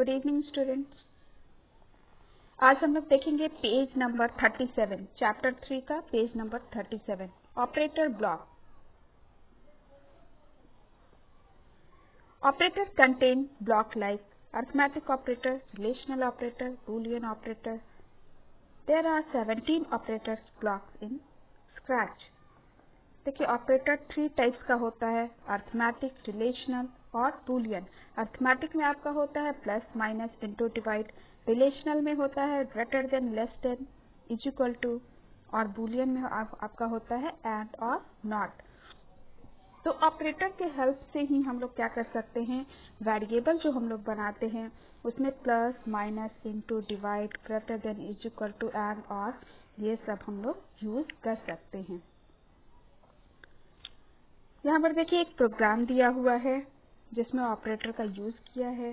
Good evening students. आज हम लोग देखेंगे पेज नंबर 37, चैप्टर 3 का page number 37, operator block. Operator contain block like arithmetic operator, relational operator, Boolean operator. There are 17 operators blocks in Scratch. देखिए operator 3 types का होता है, arithmetic, relational और बूलियन। अरिथमेटिक में आपका होता है plus, minus, into, divide. Relational में होता है greater than, less than, is equal to. और बूलियन में आपका होता है एंड और नॉट। तो ऑपरेटर के हेल्प से ही हम लोग क्या कर सकते हैं, वेरिएबल जो हम लोग बनाते हैं उसमें plus, minus, into, divide, greater than, is equal to, and और ये सब हम लोग यूज कर सकते हैं। यहाँ पर देखिए एक प्रोग्राम दिया हुआ है जिसमें ऑपरेटर का यूज किया है।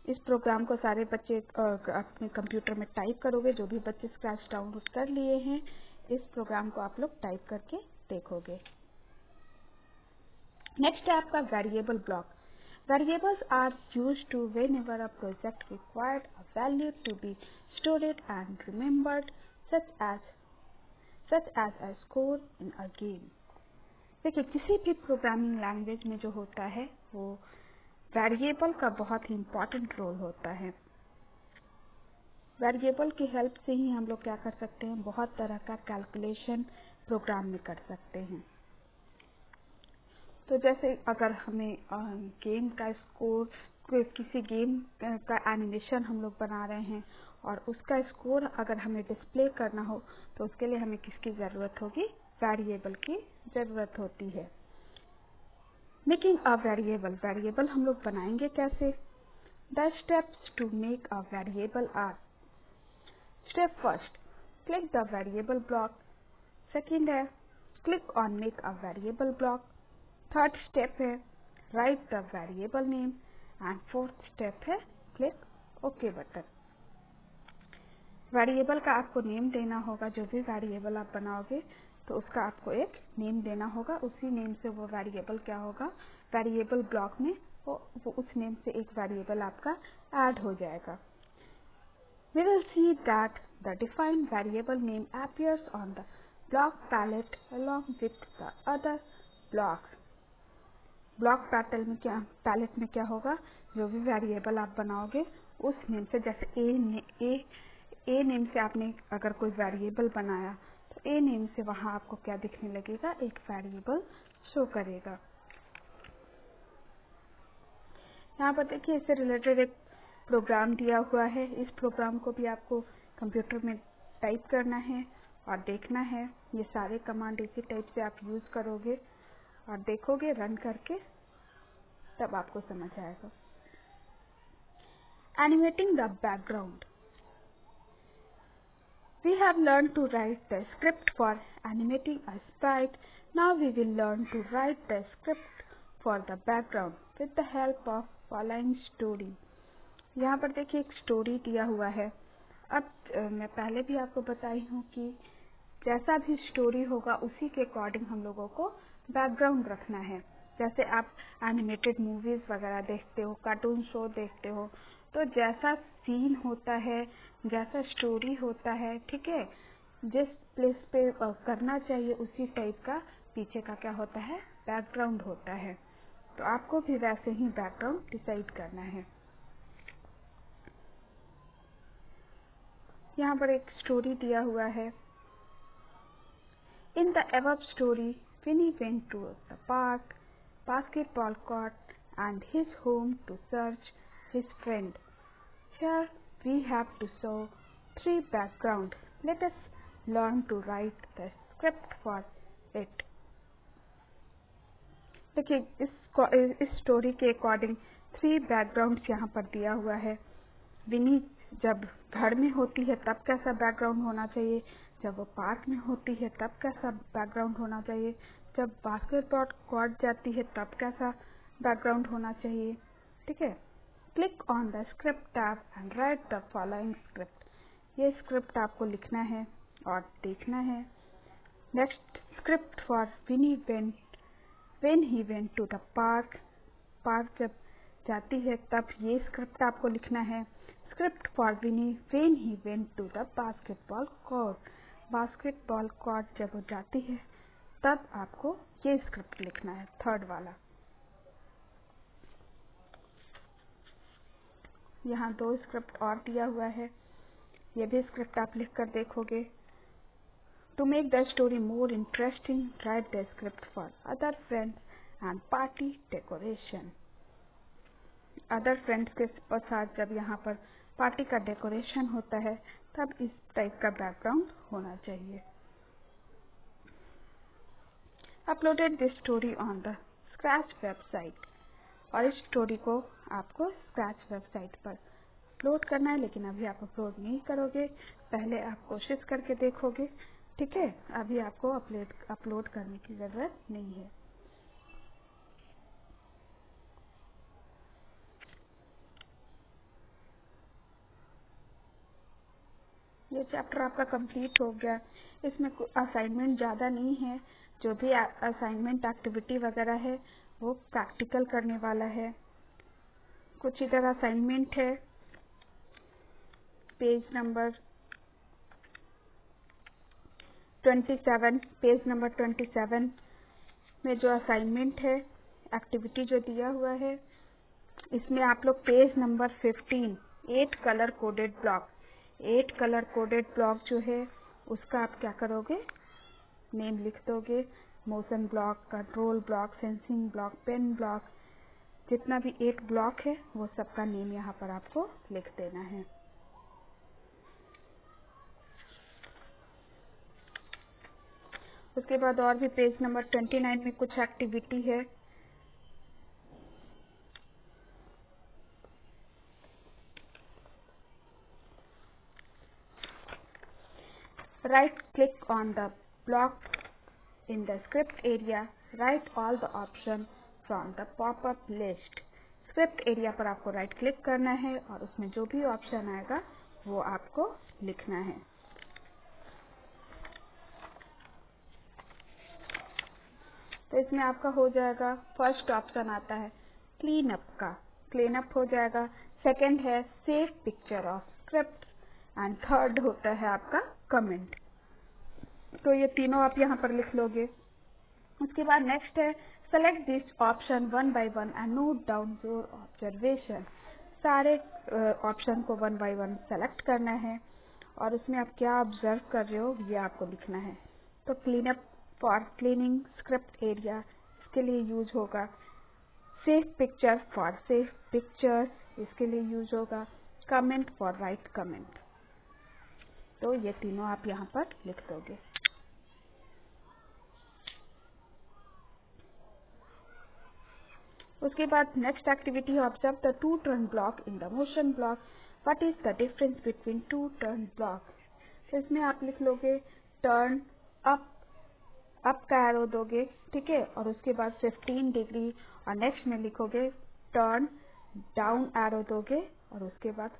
इस प्रोग्राम को सारे बच्चे अपने कंप्यूटर में टाइप करोगे। जो भी बच्चे स्क्रैच डाउनलोड कर लिए हैं इस प्रोग्राम को आप लोग टाइप करके देखोगे। नेक्स्ट है आपका variable block. Variables are used to whenever a project required a value to be stored and remembered such as a score in a game. देखिए किसी भी प्रोग्रामिंग लैंग्वेज में जो होता है वो वेरिएबल का बहुत ही इम्पोर्टेंट रोल होता है। वेरिएबल की हेल्प से ही हम लोग क्या कर सकते हैं, बहुत तरह का कैलकुलेशन प्रोग्राम में कर सकते हैं। तो जैसे अगर हमें गेम का स्कोर, किसी गेम का एनिमेशन हम लोग बना रहे हैं और उसका स्कोर अगर हमें डिस्प्ले करना हो तो उसके लिए हमें किसकी ज़रूरत होगी, वेरिएबल की ज़रूरत होती है। मेकिंग अ वेरिएबल, वेरिएबल हम लोग बनाएंगे कैसे। The steps to make a variable are: step first, click the variable block. Second है click on make a variable block. Third step है write the variable name and fourth step है click okay button. Variable का आपको name देना होगा। जो भी variable आप बनाओगे तो उसका आपको एक नेम देना होगा। उसी नेम से वो वेरिएबल क्या होगा, वेरिएबल ब्लॉक में वो उस नेम से एक वेरिएबल आपका ऐड हो जाएगा। We will see that the defined variable name appears on the block palette along with the other blocks. Block palette में क्या होगा, जो भी वेरिएबल आप बनाओगे उस नेम से, जैसे ए नेम से आपने अगर कोई वेरिएबल बनाया तो ए नेम से वहां आपको क्या दिखने लगेगा, एक वेरिएबल शो करेगा। यहाँ पर देखिए इससे रिलेटेड एक प्रोग्राम दिया हुआ है। इस प्रोग्राम को भी आपको कंप्यूटर में टाइप करना है और देखना है। ये सारे कमांड इसी टाइप से आप यूज करोगे और देखोगे रन करके, तब आपको समझ आएगा। Animating the background. We have learned to write the script for animating a sprite. Now we will learn to write the script for the background with the help of following story. यहाँ पर देखिए एक story दिया हुआ है। अब मैं पहले भी आपको बताई हूँ कि जैसा भी स्टोरी होगा उसी के अकॉर्डिंग हम लोगों को बैकग्राउंड रखना है। जैसे आप एनिमेटेड मूवीज वगैरह देखते हो, कार्टून शो देखते हो, तो जैसा सीन होता है, जैसा स्टोरी होता है, ठीक है, जिस प्लेस पे करना चाहिए उसी टाइप का पीछे का क्या होता है, बैकग्राउंड होता है। तो आपको भी वैसे ही बैकग्राउंड डिसाइड करना है। यहाँ पर एक स्टोरी दिया हुआ है। In the above story, Winnie went to the park, basketball court, and his home to search his friend. Here we have to show 3 backgrounds. Let us learn to write the script for it. देखिए इस story के according 3 backgrounds यहाँ पर दिया हुआ है। विनी जब घर में होती है तब कैसा बैकग्राउंड होना चाहिए, जब वो पार्क में होती है तब कैसा बैकग्राउंड होना चाहिए, जब बास्केटबॉल कोर्ट जाती है तब कैसा बैकग्राउंड होना चाहिए, ठीक है। Click on the script tab and write the following script. ये स्क्रिप्ट आपको लिखना है और देखना है। Next script for Winnie when he went to the park. Park जब जाती है तब ये स्क्रिप्ट आपको लिखना है। Script for Winnie when he went to the basketball court. Basketball court जब वो जाती है तब आपको ये स्क्रिप्ट लिखना है, थर्ड वाला। यहाँ 2 स्क्रिप्ट और दिया हुआ है, ये भी स्क्रिप्ट आप लिख कर देखोगे। To make the story more interesting write the script for other friends and party decoration. Other friends के साथ जब यहाँ पर पार्टी का डेकोरेशन होता है तब इस टाइप का बैकग्राउंड होना चाहिए। Uploaded this story on the scratch website. और इस स्टोरी को आपको स्क्रैच वेबसाइट पर अपलोड करना है, लेकिन अभी आप अपलोड नहीं करोगे, पहले आप कोशिश करके देखोगे, ठीक है। अभी आपको अपलोड करने की जरूरत नहीं है। ये चैप्टर आपका कंप्लीट हो गया। इसमें असाइनमेंट ज़्यादा नहीं है, जो भी असाइनमेंट एक्टिविटी वगैरह है वो प्रैक्टिकल करने वाला है। कुछ इधर असाइनमेंट है, पेज नंबर 27 में जो असाइनमेंट है, एक्टिविटी जो दिया हुआ है, इसमें आप लोग page number 15 8 colour coded block जो है उसका आप क्या करोगे, नेम लिख दोगे। Motion block, control block, sensing block, pen block, जितना भी 8 ब्लॉक है वो सबका नेम यहाँ पर आपको लिख देना है। उसके बाद और भी पेज नंबर 29 में कुछ एक्टिविटी है। Right click on the block in the script area. Write all the options from the pop-up list. Script area पर आपको राइट क्लिक करना है और उसमें जो भी ऑप्शन आएगा वो आपको लिखना है। तो इसमें आपका हो जाएगा, फर्स्ट ऑप्शन आता है क्लीन अप का, क्लीन अप हो जाएगा। सेकंड है save picture of script and third होता है आपका कमेंट। तो ये तीनों आप यहाँ पर लिख लोगे। उसके बाद नेक्स्ट है select this option 1 by 1 and note down your observation. सारे ऑप्शन को 1 by 1 सेलेक्ट करना है और उसमें आप क्या ऑब्जर्व कर रहे हो ये आपको लिखना है। तो clean up for cleaning script area, इसके लिए यूज होगा। Save picture for save pictures, इसके लिए यूज होगा। Comment for right comment. तो ये तीनों आप यहाँ पर लिख दोगे। उसके बाद नेक्स्ट एक्टिविटी है observe the 2 turn block in the motion block. What is the difference between 2 turn block. इसमें आप लिख लोगे टर्न अप का एरो दोगे, ठीक है, और उसके बाद 15 डिग्री, और नेक्स्ट में लिखोगे टर्न डाउन एरो दोगे और उसके बाद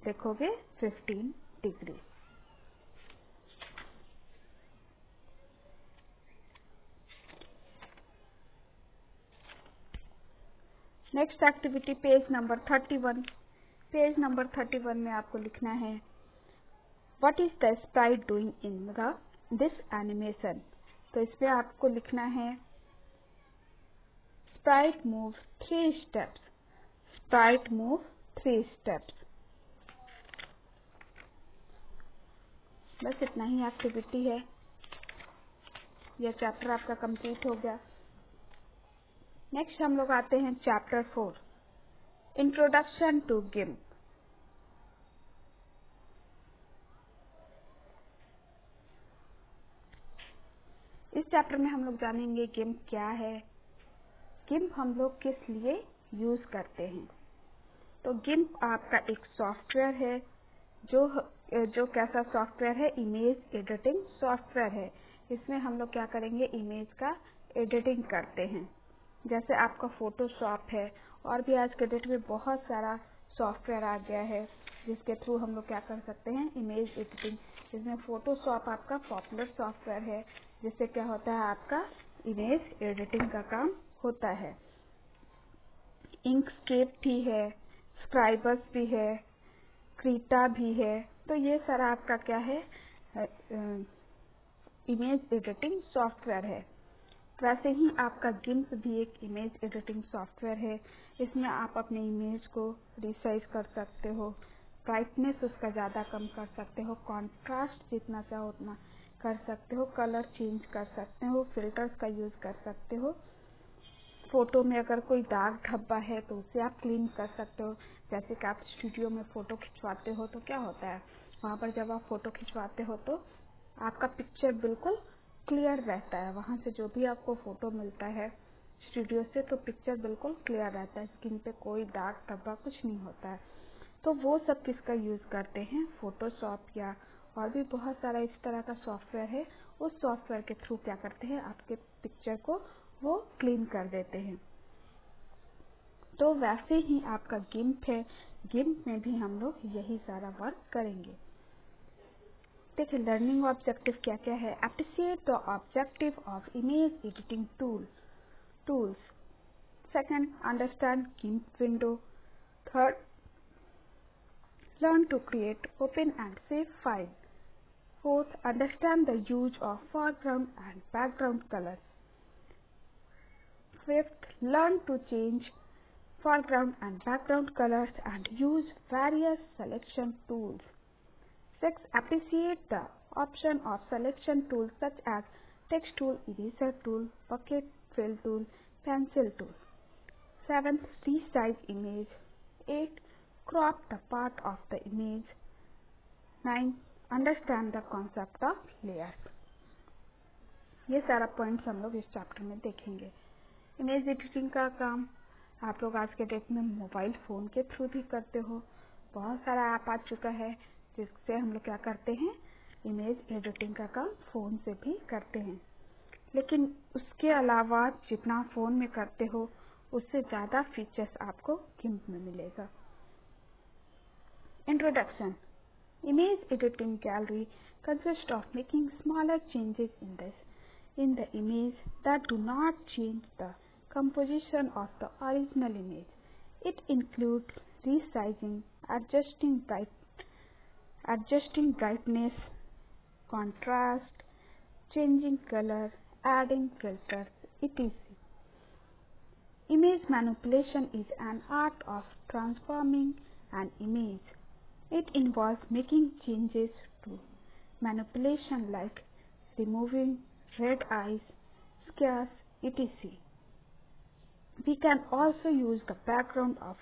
लिखोगे 15 degree. Next activity page number 31। Page number 31 में आपको लिखना है what is the Sprite doing in this animation. तो इसमें आपको लिखना है Sprite move 3 steps. Sprite move 3 steps. बस इतना ही एक्टिविटी है। यह चैप्टर आपका कंप्लीट हो गया। नेक्स्ट हम लोग आते हैं चैप्टर 4 इंट्रोडक्शन टू गिम्प। इस चैप्टर में हम लोग जानेंगे गिम्प क्या है, गिम्प हम लोग किस लिए यूज करते हैं। तो गिम्प आपका एक सॉफ्टवेयर है जो कैसा सॉफ्टवेयर है, इमेज एडिटिंग सॉफ्टवेयर है। इसमें हम लोग क्या करेंगे, इमेज का एडिटिंग करते हैं। जैसे आपका फोटोशॉप है, और भी आज के डेट में बहुत सारा सॉफ्टवेयर आ गया है जिसके थ्रू हम लोग क्या कर सकते हैं, इमेज एडिटिंग। इसमें फोटोशॉप आपका पॉपुलर सॉफ्टवेयर है जिससे क्या होता है, आपका इमेज एडिटिंग का काम होता है। इंकस्केप भी है, स्क्राइबस भी है, क्रीटा भी है। तो ये सारा आपका क्या है, इमेज एडिटिंग सॉफ्टवेयर है। वैसे ही आपका गिम्प भी एक इमेज एडिटिंग सॉफ्टवेयर है। इसमें आप अपने इमेज को रिसाइज कर सकते हो, ब्राइटनेस उसका ज़्यादा कम कर सकते हो, कॉन्ट्रास्ट जितना चाहो उतना कर सकते हो, कलर चेंज कर सकते हो, फिल्टर्स का यूज़ कर सकते हो। फोटो में अगर कोई दाग धब्बा है तो उसे आप क्लीन कर सकते हो। जैसे कि आप स्टूडियो में फ़ोटो खिंचवाते हो तो क्या होता है, वहाँ पर जब आप फ़ोटो खिंचवाते हो तो आपका पिक्चर बिल्कुल क्लियर रहता है। वहाँ से जो भी आपको फ़ोटो मिलता है स्टूडियो से तो पिक्चर बिल्कुल क्लियर रहता है, स्क्रीन पे कोई दाग धब्बा कुछ नहीं होता है। तो वो सब किसका यूज़ करते हैं, फोटोशॉप या और भी बहुत सारा इस तरह का सॉफ्टवेयर है। उस सॉफ्टवेयर के थ्रू क्या करते हैं, आपके पिक्चर को वो क्लीन कर देते हैं। तो वैसे ही आपका गिम्प है, गिम्प में भी हम लोग यही सारा वर्क करेंगे। देखिए लर्निंग ऑब्जेक्टिव क्या क्या है। Appreciate the objective of image editing tools. Second, understand गिम्प window. Third, learn to create, open and save file. Fourth, understand the use of foreground and background colors. Fifth, learn to change foreground and background colors and use various selection tools. Sixth, appreciate the option of selection tools such as text tool, eraser tool, bucket fill tool, pencil tool. Seventh, resize image. 8. Crop the part of the image. 9. Understand the concept of layers. ये सारा points हम लोग इस chapter में देखेंगे। Image editing का काम आप लोग आज के डेट में मोबाइल फ़ोन के थ्रू भी करते हो। बहुत सारा ऐप आ चुका है जिससे हम लोग क्या करते हैं, इमेज एडिटिंग का काम फ़ोन से भी करते हैं। लेकिन उसके अलावा जितना फ़ोन में करते हो उससे ज़्यादा फीचर्स आपको गिम्प में मिलेगा। Introduction. Image editing gallery consists of making smaller changes in the image that do not change the composition of the original image. It includes resizing, adjusting brightness, contrast, changing color, adding filters, etc. Image manipulation is an art of transforming an image. It involves making changes to manipulation like removing red eyes, scares, etc. We can also use the background of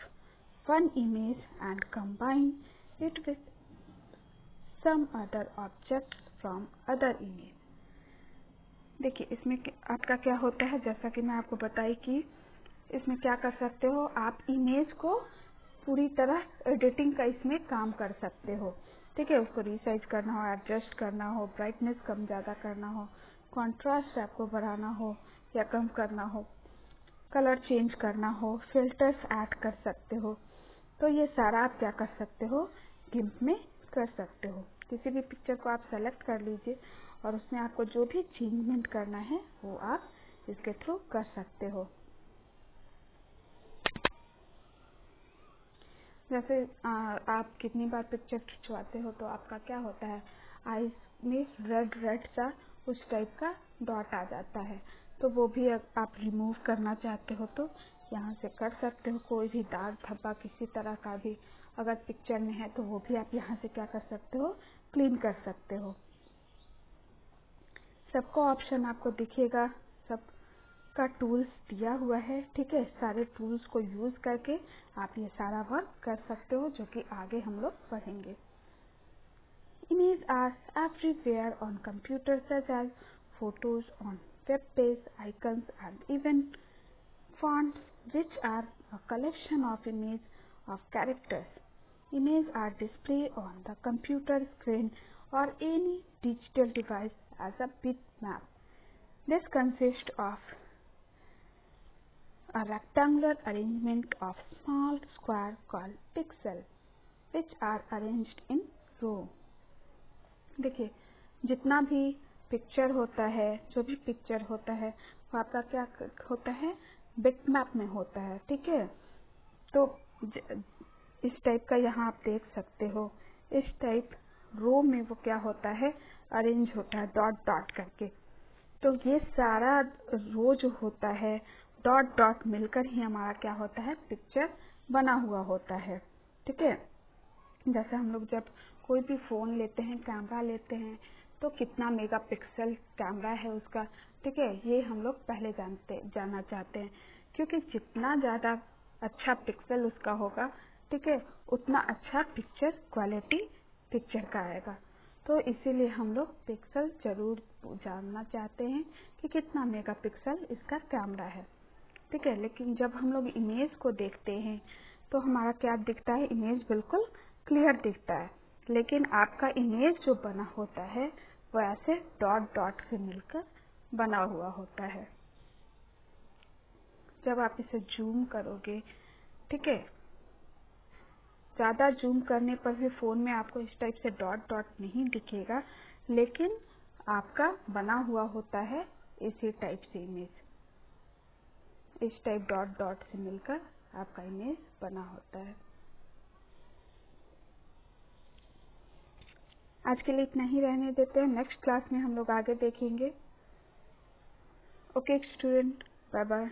one image and combine it with some other objects from other image. देखिए इसमें आपका क्या होता है, जैसा कि मैं आपको बताई कि इसमें क्या कर सकते हो, आप इमेज को पूरी तरह एडिटिंग का इसमें काम कर सकते हो। ठीक है, उसको रिसाइज करना हो, एडजस्ट करना हो, ब्राइटनेस कम ज़्यादा करना हो, कॉन्ट्रास्ट आपको बढ़ाना हो या कम करना हो, कलर चेंज करना हो, फिल्टर्स ऐड कर सकते हो। तो ये सारा आप क्या कर सकते हो, गिम्प में कर सकते हो। किसी भी पिक्चर को आप सेलेक्ट कर लीजिए और उसमें आपको जो भी चेंजमेंट करना है वो आप इसके थ्रू कर सकते हो। जैसे आप कितनी बार पिक्चर खिंचवाते हो तो आपका क्या होता है, आईज में रेड सा उस टाइप का डॉट आ जाता है। तो वो भी आप रिमूव करना चाहते हो तो यहाँ से कर सकते हो। कोई भी दाग धब्बा किसी तरह का भी अगर पिक्चर में है तो वो भी आप यहाँ से क्या कर सकते हो, क्लीन कर सकते हो। सबको ऑप्शन आपको दिखेगा, सब का टूल्स दिया हुआ है। ठीक है, सारे टूल्स को यूज करके आप ये सारा वर्क कर सकते हो, जो कि आगे हम लोग पढ़ेंगे। Image are everywhere on computer such as photos on web page, icons and even fonts which are a collection of image of characters. Images are displayed on the computer screen or any digital device as a bitmap. This consists of a rectangular arrangement of small square called pixel which are arranged in row. देखिए जितना भी picture होता है, जो भी picture होता है वो आपका क्या होता है, बिटमैप में होता है। ठीक है, इस टाइप का यहाँ आप देख सकते हो। इस टाइप रो में वो क्या होता है, अरेंज होता है डॉट डॉट करके। तो ये सारा रो जो होता है डॉट डॉट मिलकर ही हमारा क्या होता है, पिक्चर बना हुआ होता है। ठीक है, जैसे हम लोग जब कोई भी फोन लेते हैं, कैमरा लेते हैं, तो कितना मेगापिक्सल कैमरा है उसका, ठीक है, ये हम लोग पहले जानना चाहते हैं, क्योंकि जितना ज़्यादा अच्छा पिक्सल उसका होगा, ठीक है, उतना अच्छा पिक्चर क्वालिटी पिक्चर का आएगा। तो इसीलिए हम लोग पिक्सल जरूर जानना चाहते हैं कि कितना मेगापिक्सल इसका कैमरा है। ठीक है, लेकिन जब हम लोग इमेज को देखते हैं तो हमारा क्या दिखता है, इमेज बिल्कुल क्लियर दिखता है, लेकिन आपका इमेज जो बना होता है वो ऐसे डॉट डॉट से मिलकर बना हुआ होता है। जब आप इसे जूम करोगे, ठीक है, ज्यादा जूम करने पर भी फोन में आपको इस टाइप से डॉट डॉट नहीं दिखेगा, लेकिन आपका बना हुआ होता है इसी टाइप से इमेज, इस टाइप डॉट डॉट से मिलकर आपका इमेज बना होता है। आज के लिए इतना ही रहने देते हैं, नेक्स्ट क्लास में हम लोग आगे देखेंगे। Okay student, bye bye.